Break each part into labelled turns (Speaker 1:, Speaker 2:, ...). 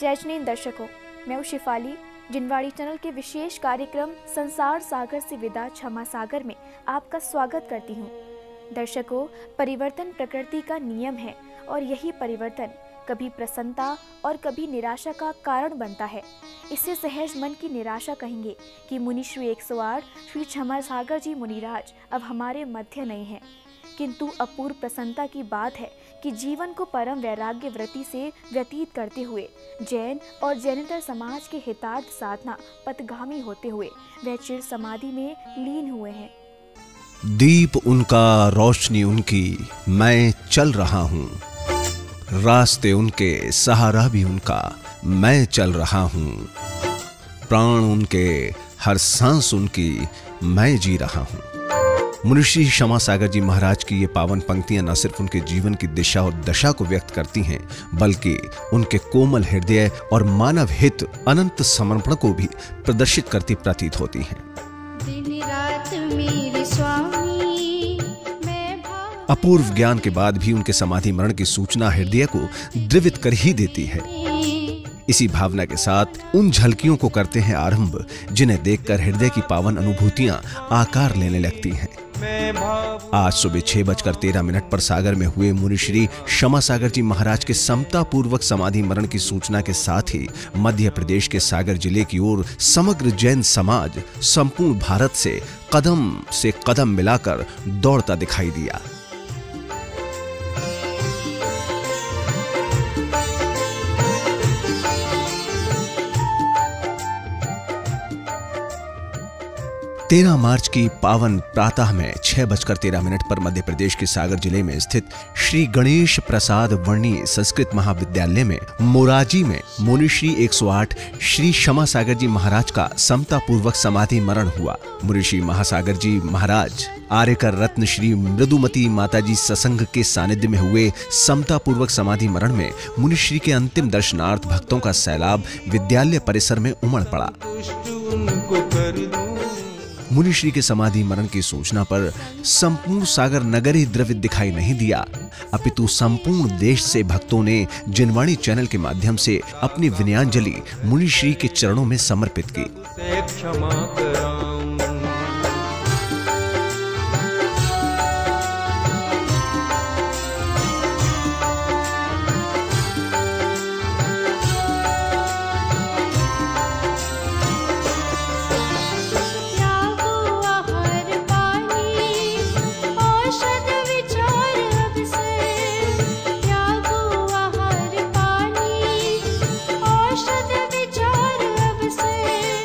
Speaker 1: जय जनीन दर्शकों, मैं हूँ शिफाली। जिनवाड़ी चैनल के विशेष कार्यक्रम संसार सागर से विदा क्षमा सागर में आपका स्वागत करती हूँ। दर्शकों, परिवर्तन प्रकृति का नियम है और यही परिवर्तन कभी प्रसन्नता और कभी निराशा का कारण बनता है। इससे सहज मन की निराशा कहेंगे कि मुनि श्री 108 श्री क्षमा सागर जी मुनिराज अब हमारे मध्य नहीं हैं। किंतु अपूर्व प्रसन्नता की बात है कि जीवन को परम वैराग्य वृत्ति से व्यतीत करते हुए जैन और जैनेतर समाज के हितार्थ साधना पथगामी होते हुए वह चिर समाधि में लीन हुए हैं।
Speaker 2: दीप उनका, रोशनी उनकी, मैं चल रहा हूँ। रास्ते उनके, सहारा भी उनका, मैं चल रहा हूँ। प्राण उनके, हर सांस उनकी, मैं जी रहा हूँ। मुनिश्री क्षमा सागर जी महाराज की ये पावन पंक्तियां न सिर्फ उनके जीवन की दिशा और दशा को व्यक्त करती हैं, बल्कि उनके कोमल हृदय और मानव हित अनंत समर्पण को भी प्रदर्शित करती प्रतीत होती हैं।
Speaker 3: दिन रात मेरे स्वामी,
Speaker 2: अपूर्व ज्ञान के बाद भी उनके समाधि मरण की सूचना हृदय को द्रवित कर ही देती है। इसी भावना के साथ उन झलकियों को करते हैं आरंभ जिन्हें देखकर हृदय की पावन अनुभूतियां आकार लेने लगती हैं। आज सुबह 6:13 पर सागर में हुए मुनिश्री क्षमा सागर जी महाराज के समता पूर्वक समाधि मरण की सूचना के साथ ही मध्य प्रदेश के सागर जिले की ओर समग्र जैन समाज संपूर्ण भारत से कदम मिलाकर दौड़ता दिखाई दिया। तेरह मार्च की पावन प्रातः में 6:13 पर मध्य प्रदेश के सागर जिले में स्थित श्री गणेश प्रसाद वर्णी संस्कृत महाविद्यालय में मोराजी में मुनिश्री 108 श्री क्षमा सागर जी महाराज का समता पूर्वक समाधि मरण हुआ। मुनिश्री महासागर जी महाराज आर्यकर रत्न श्री मृदुमती माताजी ससंग के सानिध्य में हुए समता पूर्वक समाधि मरण में मुनिश्री के अंतिम दर्शनार्थ भक्तों का सैलाब विद्यालय परिसर में उमड़ पड़ा। मुनिश्री के समाधि मरण की सूचना पर संपूर्ण सागर नगर ही द्रवित दिखाई नहीं दिया, अपितु संपूर्ण देश से भक्तों ने जिनवाणी चैनल के माध्यम से अपनी विनयांजलि मुनिश्री के चरणों में समर्पित की।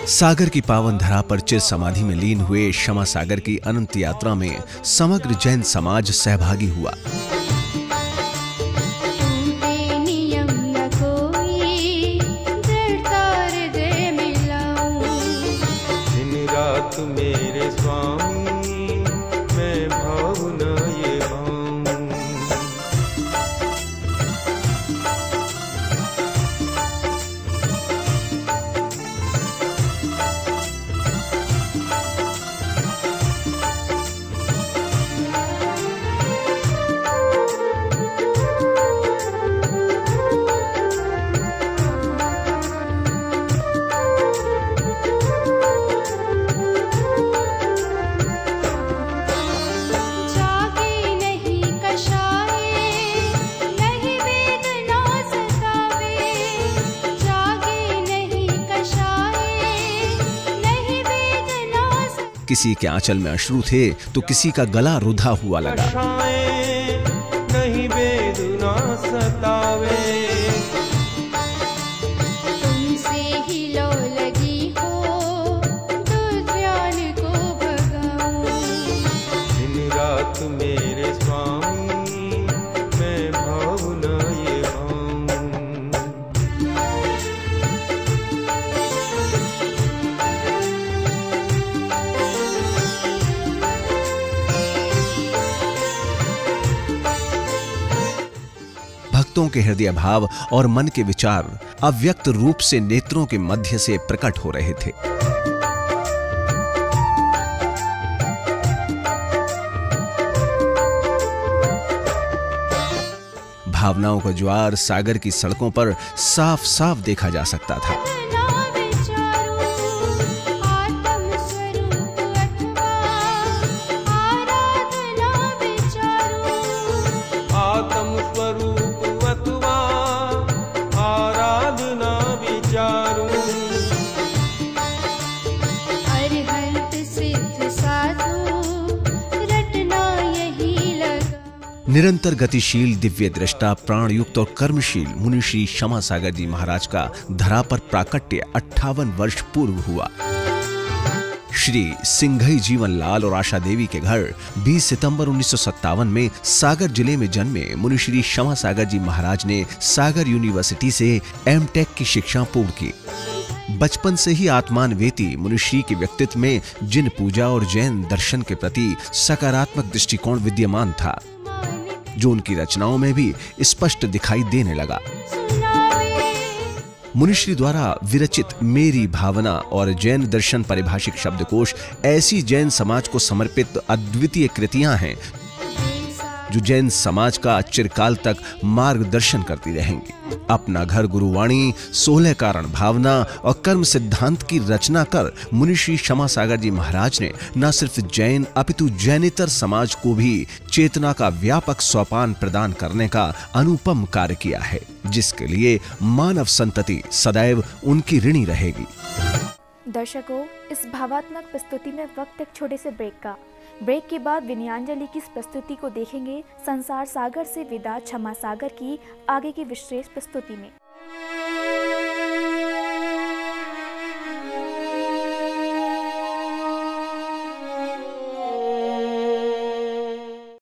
Speaker 2: सागर की पावन धरा पर चिर समाधि में लीन हुए क्षमा सागर की अनंत यात्रा में समग्र जैन समाज सहभागी हुआ।
Speaker 4: दिन रात मेरे स्वामी, मैं भावना ये
Speaker 2: किसी के आंचल में अश्रु थे तो किसी का गला रुधा हुआ लगा।
Speaker 4: नहीं वेदना सतावे,
Speaker 3: तुमसे ही लो लगी हो दुर्ज्ञान को भगाऊं।
Speaker 4: दिन रात मेरे स्वामी, मैं भावना ये
Speaker 2: भक्तों के हृदय भाव और मन के विचार अव्यक्त रूप से नेत्रों के मध्य से प्रकट हो रहे थे। भावनाओं का ज्वार सागर की सड़कों पर साफ साफ देखा जा सकता था। निरंतर गतिशील दिव्य दृष्टा प्राणयुक्त और कर्मशील मुनि श्री क्षमा सागर जी महाराज का धरा पर प्राकट्य 58 वर्ष पूर्व हुआ। श्री सिंघई जीवन लाल और आशा देवी के घर 20 सितंबर 1957 में सागर जिले में जन्मे मुनि श्री क्षमा सागर जी महाराज ने सागर यूनिवर्सिटी से एमटेक की शिक्षा पूर्ण की। बचपन से ही आत्मान्वेती मुनिश्री के व्यक्तित्व में जिन पूजा और जैन दर्शन के प्रति सकारात्मक दृष्टिकोण विद्यमान था, जो उनकी रचनाओं में भी स्पष्ट दिखाई देने लगा। मुनिश्री द्वारा विरचित मेरी भावना और जैन दर्शन परिभाषिक शब्दकोश ऐसी जैन समाज को समर्पित अद्वितीय कृतियां हैं जो जैन समाज का चिरकाल तक मार्गदर्शन करती रहेंगी। अपना घर गुरुवाणी, 16 कारण भावना और कर्म सिद्धांत की रचना कर मुनिश्री क्षमा सागर जी महाराज ने न सिर्फ जैन अपितु जैनेतर समाज को भी चेतना का व्यापक सोपान प्रदान करने का अनुपम कार्य किया है, जिसके लिए मानव संतति सदैव उनकी ऋणी रहेगी।
Speaker 1: दर्शकों, इस भावात्मक प्रस्तुति में वक्त एक छोटे से ब्रेक का। ब्रेक के बाद विनयांजलि की इस प्रस्तुति को देखेंगे संसार सागर से विदा क्षमा सागर की आगे की विशेष प्रस्तुति में।